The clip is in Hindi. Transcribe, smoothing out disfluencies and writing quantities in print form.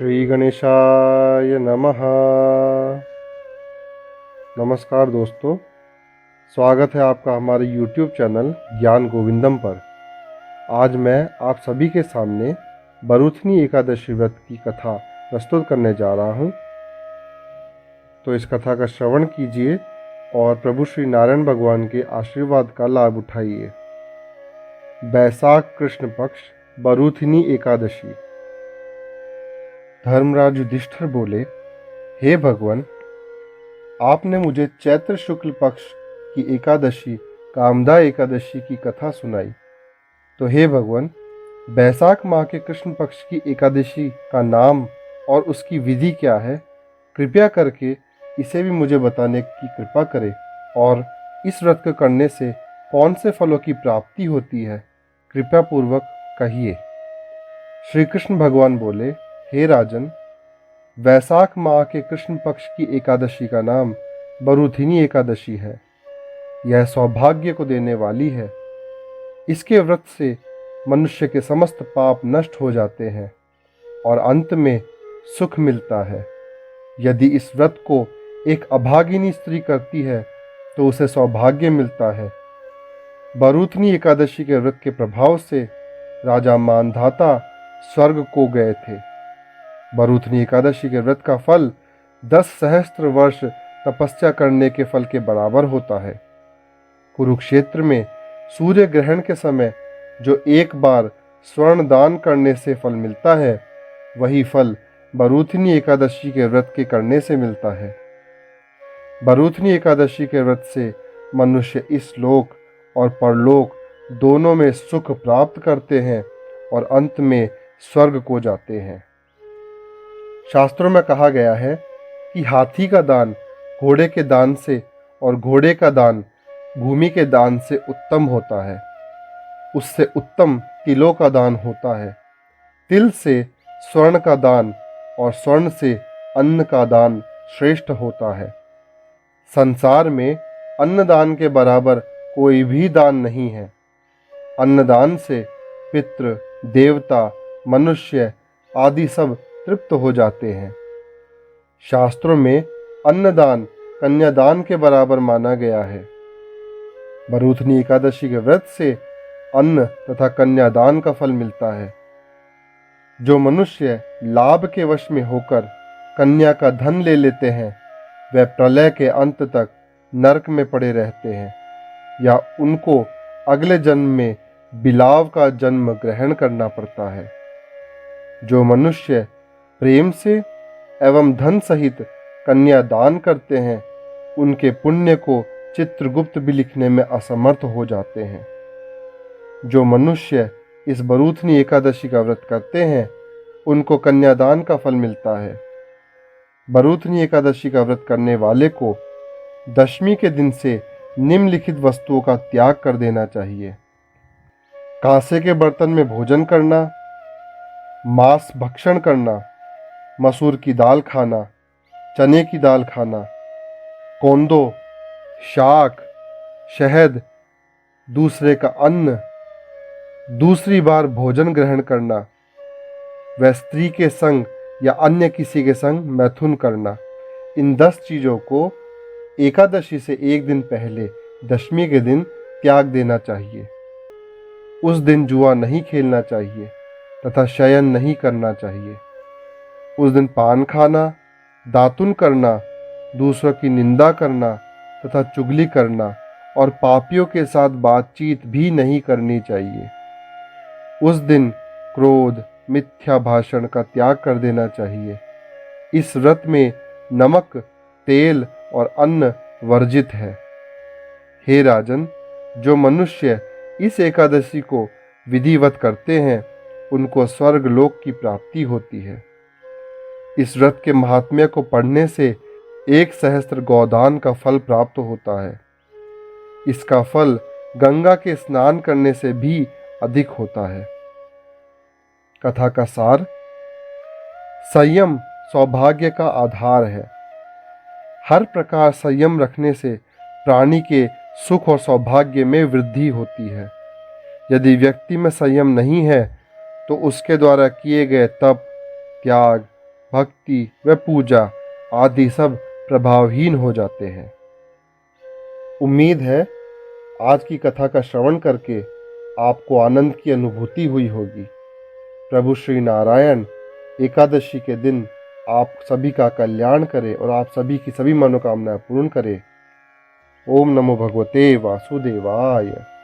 श्री गणेशाय नमः। नमस्कार दोस्तों, स्वागत है आपका हमारे YouTube चैनल ज्ञान गोविंदम पर। आज मैं आप सभी के सामने बरूथनी एकादशी व्रत की कथा प्रस्तुत करने जा रहा हूँ। तो इस कथा का श्रवण कीजिए और प्रभु श्री नारायण भगवान के आशीर्वाद का लाभ उठाइए। बैसाख कृष्ण पक्ष बरूथनी एकादशी। धर्मराज युधिष्ठिर बोले, हे भगवान, आपने मुझे चैत्र शुक्ल पक्ष की एकादशी कामदा एकादशी की कथा सुनाई, तो हे भगवान, बैसाख माह के कृष्ण पक्ष की एकादशी का नाम और उसकी विधि क्या है? कृपया करके इसे भी मुझे बताने की कृपा करें और इस व्रत को करने से कौन से फलों की प्राप्ति होती है, कृपया पूर्वक कहिए। श्री कृष्ण भगवान बोले, हे राजन, वैसाख माह के कृष्ण पक्ष की एकादशी का नाम बरूथिनी एकादशी है। यह सौभाग्य को देने वाली है। इसके व्रत से मनुष्य के समस्त पाप नष्ट हो जाते हैं और अंत में सुख मिलता है। यदि इस व्रत को एक अभागिनी स्त्री करती है तो उसे सौभाग्य मिलता है। बरूथनी एकादशी के व्रत के प्रभाव से राजा मानधाता स्वर्ग को गए थे। बरूथनी एकादशी के व्रत का फल 10 सहस्त्र वर्ष तपस्या करने के फल के बराबर होता है। कुरुक्षेत्र में सूर्य ग्रहण के समय जो एक बार स्वर्ण दान करने से फल मिलता है, वही फल बरूथनी एकादशी के व्रत के करने से मिलता है। बरूथनी एकादशी के व्रत से मनुष्य इस लोक और परलोक दोनों में सुख प्राप्त करते हैं और अंत में स्वर्ग को जाते हैं। शास्त्रों में कहा गया है कि हाथी का दान घोड़े के दान से और घोड़े का दान भूमि के दान से उत्तम होता है। उससे उत्तम तिलों का दान होता है। तिल से स्वर्ण का दान और स्वर्ण से अन्न का दान श्रेष्ठ होता है। संसार में अन्नदान के बराबर कोई भी दान नहीं है। अन्नदान से पितृ, देवता, मनुष्य आदि सब तृप्त हो जाते हैं। शास्त्रों में अन्नदान कन्यादान के बराबर माना गया है। बरूथनी एकादशी के व्रत से अन्न तथा कन्यादान का फल मिलता है। जो मनुष्य लाभ के वश में होकर कन्या का धन ले लेते हैं, वे प्रलय के अंत तक नरक में पड़े रहते हैं या उनको अगले जन्म में बिलाव का जन्म ग्रहण करना पड़ता है। जो मनुष्य प्रेम से एवं धन सहित कन्या दान करते हैं, उनके पुण्य को चित्रगुप्त भी लिखने में असमर्थ हो जाते हैं। जो मनुष्य इस बरूथनी एकादशी का व्रत करते हैं, उनको कन्यादान का फल मिलता है। बरूथनी एकादशी का व्रत करने वाले को दशमी के दिन से निम्नलिखित वस्तुओं का त्याग कर देना चाहिए। कांसे के बर्तन में भोजन करना, मांस भक्षण करना, मसूर की दाल खाना, चने की दाल खाना, कोंदो, शाक, शहद, दूसरे का अन्न, दूसरी बार भोजन ग्रहण करना, व स्त्री के संग या अन्य किसी के संग मैथुन करना। इन 10 चीजों को एकादशी से एक दिन पहले दशमी के दिन त्याग देना चाहिए। उस दिन जुआ नहीं खेलना चाहिए तथा शयन नहीं करना चाहिए। उस दिन पान खाना, दातुन करना, दूसरों की निंदा करना तथा चुगली करना और पापियों के साथ बातचीत भी नहीं करनी चाहिए। उस दिन क्रोध, मिथ्या भाषण का त्याग कर देना चाहिए। इस व्रत में नमक, तेल और अन्न वर्जित है। हे राजन, जो मनुष्य इस एकादशी को विधिवत करते हैं, उनको स्वर्ग लोक की प्राप्ति होती है। इस व्रत के महात्म्य को पढ़ने से 1 सहस्त्र गौदान का फल प्राप्त होता है। इसका फल गंगा के स्नान करने से भी अधिक होता है। कथा का सार। संयम सौभाग्य का आधार है। हर प्रकार संयम रखने से प्राणी के सुख और सौभाग्य में वृद्धि होती है। यदि व्यक्ति में संयम नहीं है तो उसके द्वारा किए गए तप, त्याग, भक्ति व पूजा आदि सब प्रभावहीन हो जाते हैं। उम्मीद है आज की कथा का श्रवण करके आपको आनंद की अनुभूति हुई होगी। प्रभु श्री नारायण एकादशी के दिन आप सभी का कल्याण करे और आप सभी की सभी मनोकामनाएं पूर्ण करे। ओम नमो भगवते वासुदेवाय।